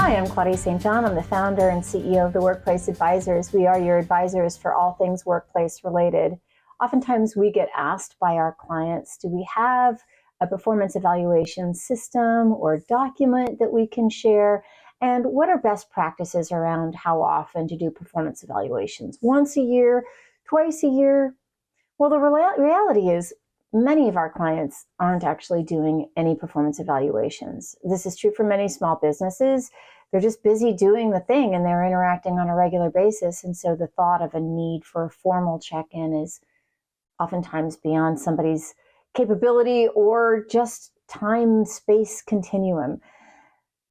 Hi, I'm Claudia St. I'm the founder and CEO of the Workplace Advisors. We are your advisors for all things workplace related. Oftentimes we get asked by our clients, do we have a performance evaluation system or document that we can share? And what are best practices around how often to do performance evaluations? Once a year, twice a year? Well, the reality is many of our clients aren't actually doing any performance evaluations. This is true for many small businesses. They're just busy doing the thing and they're interacting on a regular basis. And so the thought of a need for a formal check-in is oftentimes beyond somebody's capability or just time-space continuum.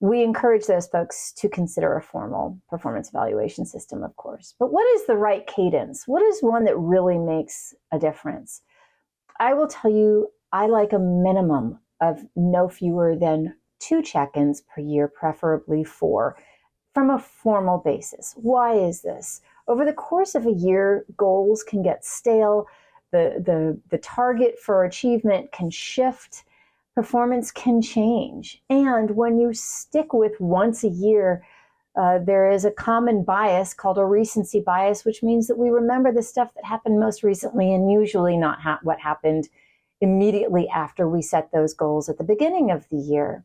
We encourage those folks to consider a formal performance evaluation system, of course. But what is the right cadence? What is one that really makes a difference? I will tell you, I like a minimum of no fewer than 2 check-ins per year, preferably 4, from a formal basis. Why is this? Over the course of a year, goals can get stale, the target for achievement can shift, performance can change. And when you stick with once a year, there is a common bias called a recency bias, which means that we remember the stuff that happened most recently and usually not what happened immediately after we set those goals at the beginning of the year.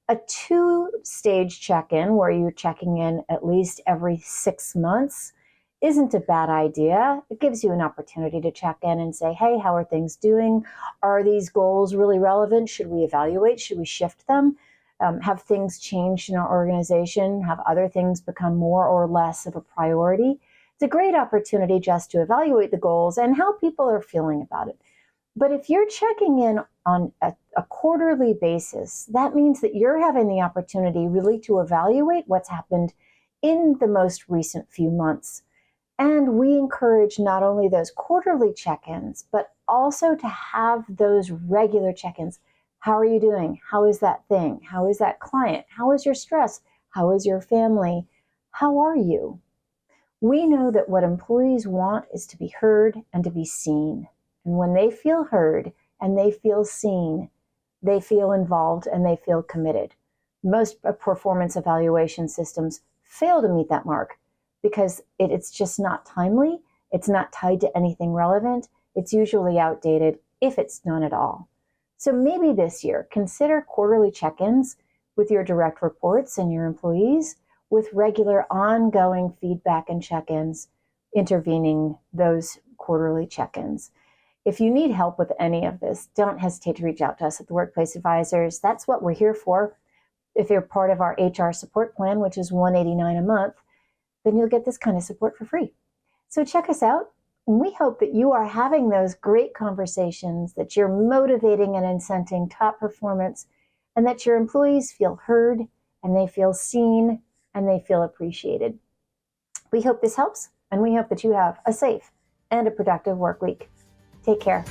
A 2-stage check-in where you're checking in at least every 6 months isn't a bad idea. It gives you an opportunity to check in and say, hey, how are things doing? Are these goals really relevant? Should we evaluate? Should we shift them? Have things changed in our organization? Have other things become more or less of a priority? It's a great opportunity just to evaluate the goals and how people are feeling about it. But if you're checking in on a quarterly basis, that means that you're having the opportunity really to evaluate what's happened in the most recent few months. And we encourage not only those quarterly check-ins, but also to have those regular check-ins. How are you doing? How is that thing? How is that client? How is your stress? How is your family? How are you? We know that what employees want is to be heard and to be seen. And when they feel heard and they feel seen, they feel involved and they feel committed. Most performance evaluation systems fail to meet that mark because it's just not timely. It's not tied to anything relevant. It's usually outdated if it's done at all. So maybe this year, consider quarterly check-ins with your direct reports and your employees with regular ongoing feedback and check-ins intervening those quarterly check-ins. If you need help with any of this, don't hesitate to reach out to us at the Workplace Advisors. That's what we're here for. If you're part of our HR support plan, which is $189 a month, then you'll get this kind of support for free. So check us out. We hope that you are having those great conversations, that you're motivating and incenting top performance, and that your employees feel heard and they feel seen and they feel appreciated. We hope this helps, and we hope that you have a safe and a productive work week. Take care.